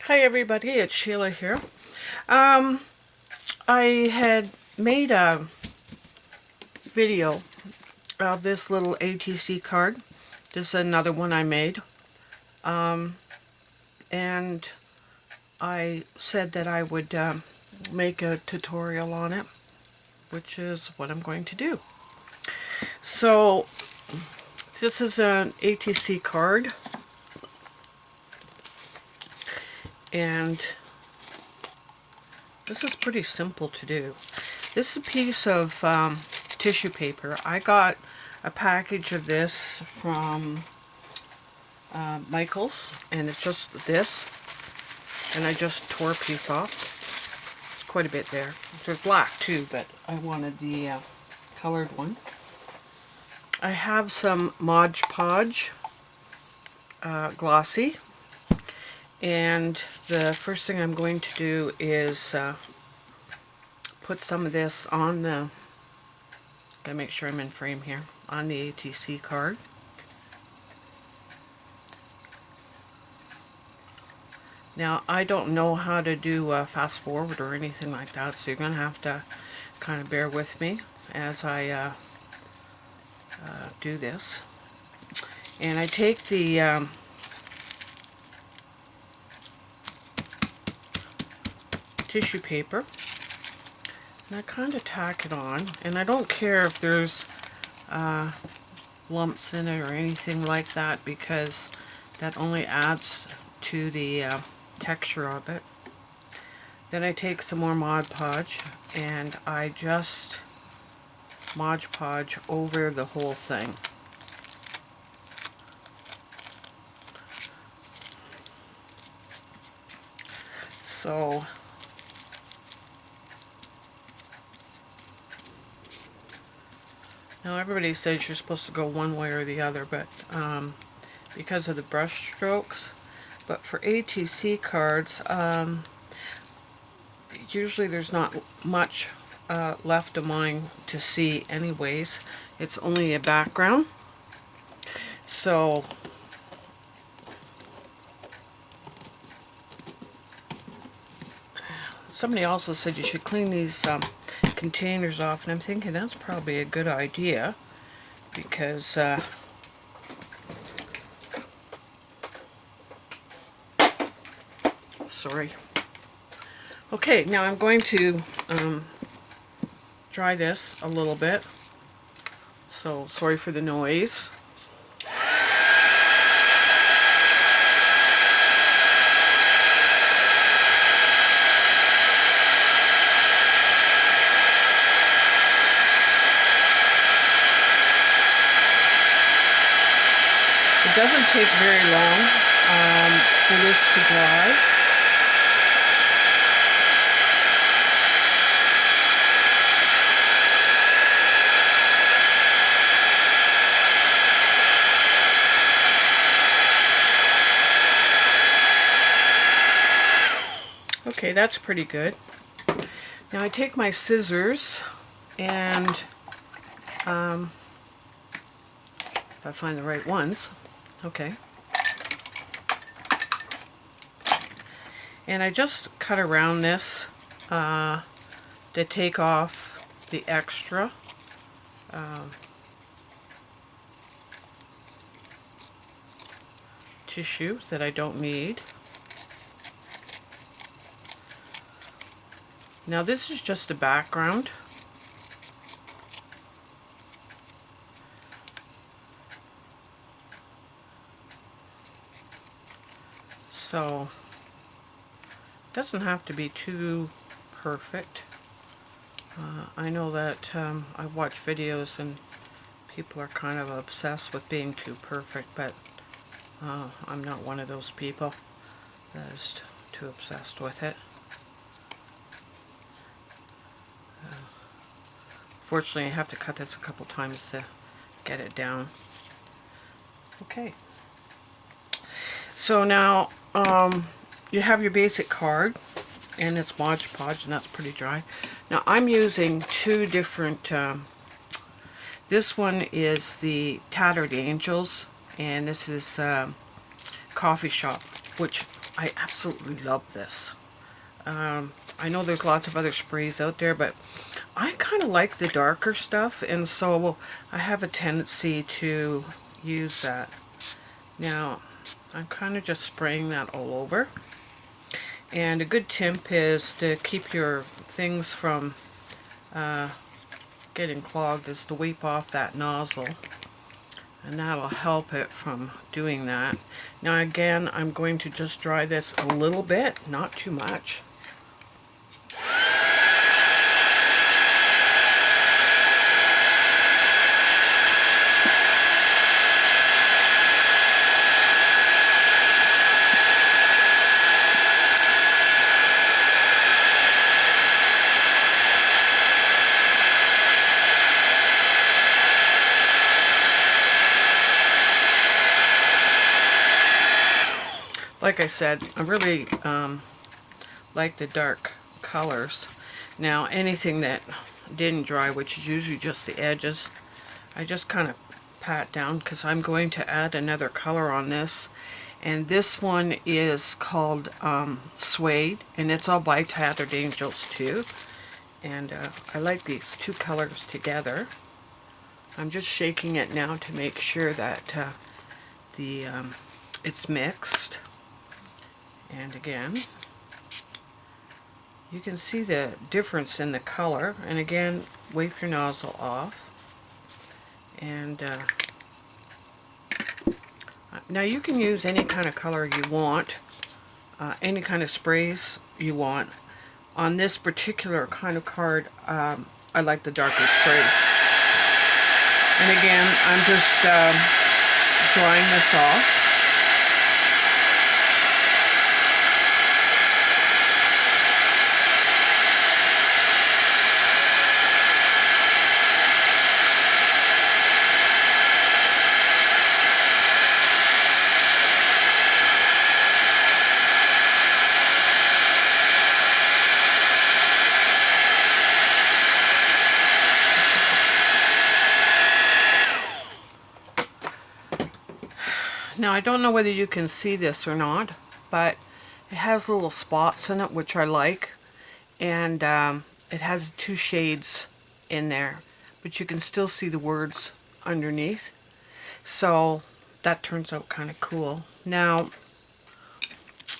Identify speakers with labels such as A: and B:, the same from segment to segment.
A: Hi everybody, it's Sheila here. Um, I had made a video of this little ATC card. This is another one I made. And I said that I would make a tutorial on it, which is what I'm going to do. So, this is an ATC card. And this is pretty simple to do. This is a piece of tissue paper. I got a package of this from Michaels, and it's just this, and I just tore a piece off. It's quite a bit there. There's black too, but I wanted the colored one. I have some Mod Podge glossy, and the first thing I'm going to do is put some of this on the, gotta make sure I'm in frame here, on the ATC card. Now, I don't know how to do fast forward or anything like that, so you're going to have to kind of bear with me as I do this. And I take the tissue paper and I kind of tack it on, and I don't care if there's lumps in it or anything like that, because that only adds to the texture of it. Then I take some more Mod Podge and I just Mod Podge over the whole thing. So now everybody says you're supposed to go one way or the other, but because of the brush strokes. But for ATC cards, usually there's not much left of mine to see anyways. It's only a background. So somebody also said you should clean these containers off, and I'm thinking that's probably a good idea, because sorry. Okay, now I'm going to dry this a little bit, so sorry for the noise. It doesn't take very long for this to dry. Okay, that's pretty good. Now I take my scissors and if I find the right ones, okay, and I just cut around this to take off the extra tissue that I don't need. Now this is just a background. So it doesn't have to be too perfect. I know that I watch videos and people are kind of obsessed with being too perfect, but I'm not one of those people that is too obsessed with it. Fortunately, I have to cut this a couple times to get it down. Okay. So now you have your basic card, and it's Mod Podge, and that's pretty dry. Now I'm using two different, this one is the Tattered Angels, and this is Coffee Shop, which I absolutely love this. I know there's lots of other sprays out there, but I kind of like the darker stuff, and so I have a tendency to use that. Now, I'm kind of just spraying that all over. And a good tip is to keep your things from getting clogged is to wipe off that nozzle. And that'll help it from doing that. Now again, I'm going to just dry this a little bit, not too much. Like I said, I really like the dark colors. Now anything that didn't dry, which is usually just the edges, I just kind of pat down because I'm going to add another color on this. And this one is called Suede, and it's all by Tattered Angels too. And I like these two colors together. I'm just shaking it now to make sure that it's mixed. And again, you can see the difference in the color. And again, wipe your nozzle off. And now you can use any kind of color you want, any kind of sprays you want. On this particular kind of card, I like the darker sprays. And again, I'm just drying this off. Now I don't know whether you can see this or not, but it has little spots in it, which I like, and it has two shades in there, but you can still see the words underneath, so that turns out kind of cool. Now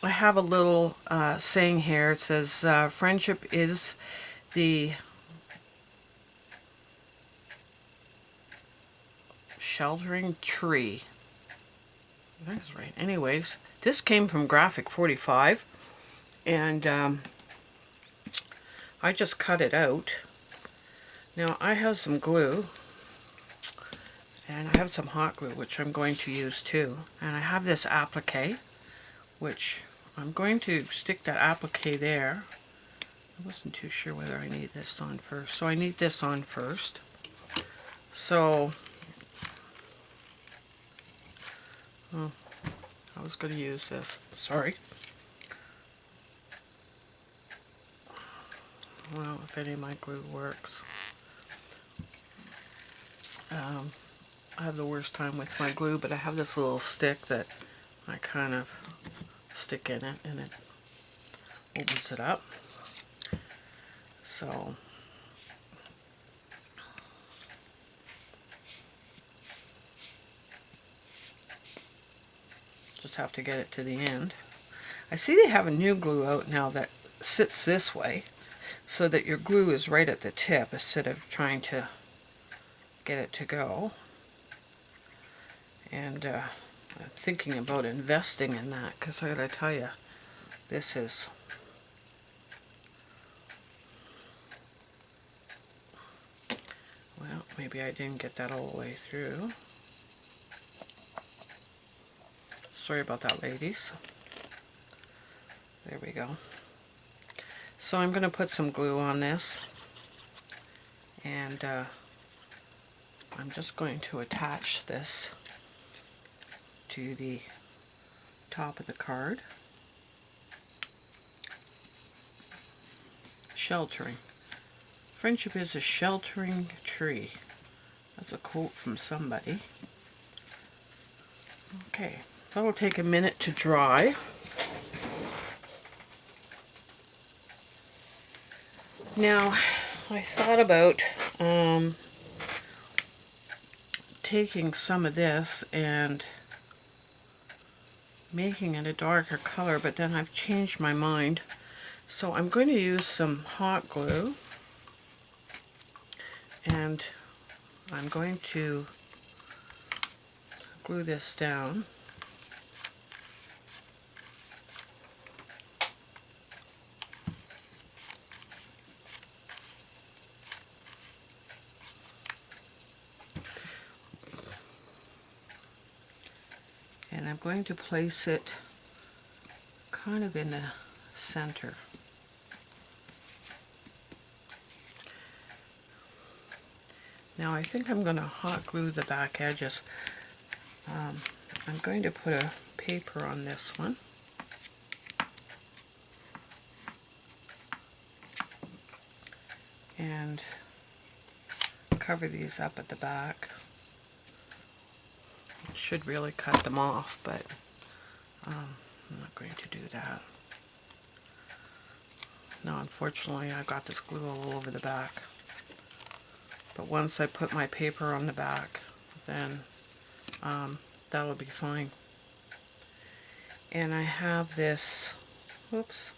A: I have a little saying here. It says friendship is the sheltering tree. That's right. Anyways, this came from Graphic 45, and I just cut it out. Now I have some glue, and I have some hot glue, which I'm going to use too. And I have this applique, which I'm going to stick that applique there. I wasn't too sure whether I need this on first, so I need this on first. So, I was going to use this. Sorry. Well, if any of my glue works. I have the worst time with my glue, but I have this little stick that I kind of stick in it, and it opens it up. So, just have to get it to the end. I see they have a new glue out now that sits this way, so that your glue is right at the tip instead of trying to get it to go. And I'm thinking about investing in that, because I gotta tell you, this is well, maybe I didn't get that all the way through. Sorry about that, ladies. There we go. So I'm going to put some glue on this, and I'm just going to attach this to the top of the card. Sheltering. Friendship is a sheltering tree. That's a quote from somebody. Okay, that'll take a minute to dry. Now, I thought about taking some of this and making it a darker color, but then I've changed my mind. So I'm going to use some hot glue, and I'm going to glue this down. And I'm going to place it kind of in the center. Now I think I'm going to hot glue the back edges. I'm going to put a paper on this one. And cover these up at the back. Should really cut them off, but I'm not going to do that. No, unfortunately I got this glue all over the back. But once I put my paper on the back, then that'll be fine. And I have this, whoops,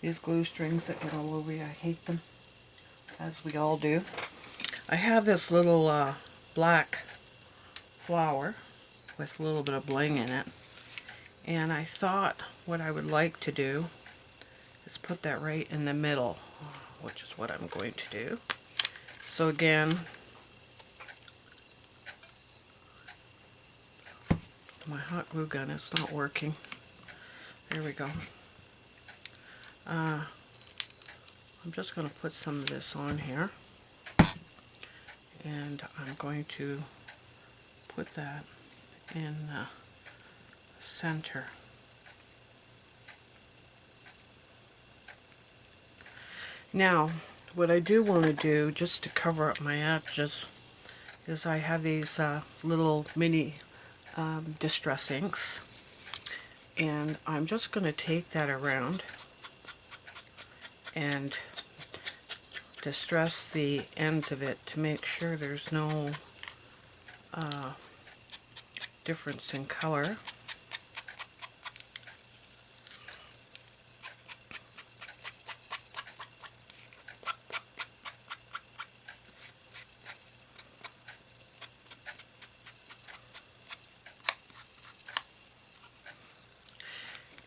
A: these glue strings that get all over you. I hate them, as we all do. I have this little black flower with a little bit of bling in it. And I thought what I would like to do is put that right in the middle, which is what I'm going to do. So again, my hot glue gun is not working. There we go. I'm just going to put some of this on here, and I'm going to put that in the center. Now, what I do want to do, just to cover up my edges, is I have these little mini distress inks, and I'm just going to take that around and distress the ends of it to make sure there's no difference in color.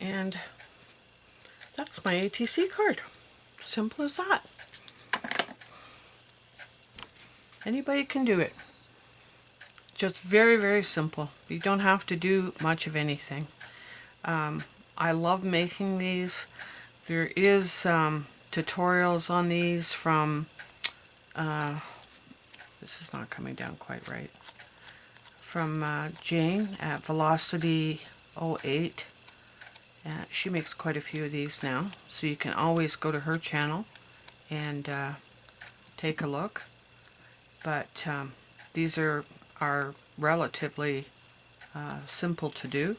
A: And that's my ATC card. Simple as that. Anybody can do it. Just very, very simple. You don't have to do much of anything. I love making these. There is tutorials on these from, this is not coming down quite right, from Jane at Velocity 08. She makes quite a few of these now, so you can always go to her channel and take a look. But these are relatively simple to do.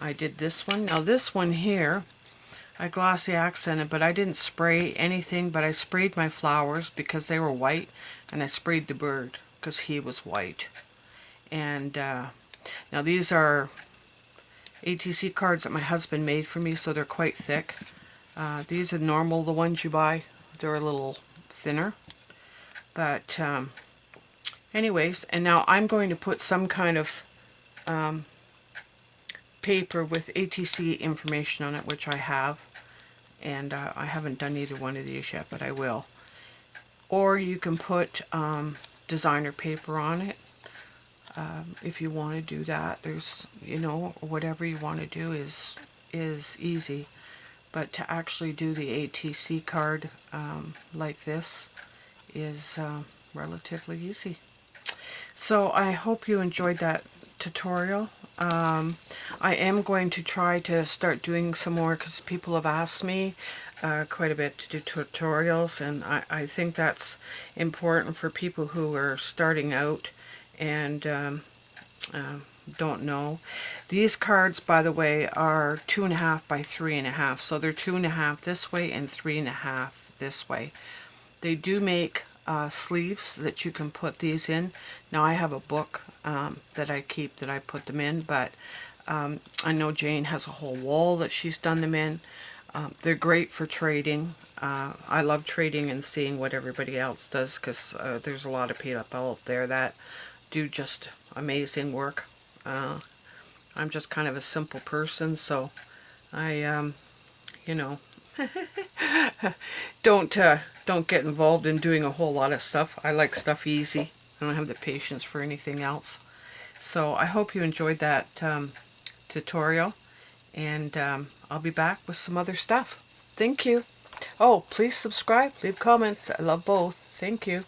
A: I did this one. Now this one here, I glossy accented, but I didn't spray anything, but I sprayed my flowers because they were white, and I sprayed the bird because he was white. And now these are ATC cards that my husband made for me, so they're quite thick. These are normal, the ones you buy. They're a little thinner. But anyways, and now I'm going to put some kind of paper with ATC information on it, which I have. And I haven't done either one of these yet, but I will. Or you can put designer paper on it. If you want to do that, there's, you know, whatever you want to do is easy. But to actually do the ATC card like this is relatively easy. So I hope you enjoyed that tutorial. I am going to try to start doing some more because people have asked me quite a bit to do tutorials, and I think that's important for people who are starting out and don't know. These cards, by the way, are 2.5 by 3.5, so they're 2.5 this way and 3.5 this way. They do make sleeves that you can put these in. Now I have a book that I keep that I put them in, but I know Jane has a whole wall that she's done them in. They're great for trading. I love trading and seeing what everybody else does, because there's a lot of people out there that do just amazing work. I'm just kind of a simple person, so I, you know, don't get involved in doing a whole lot of stuff. I like stuff easy. I don't have the patience for anything else. So I hope you enjoyed that tutorial, and I'll be back with some other stuff. Thank you. Oh, please subscribe, leave comments. I love both. Thank you.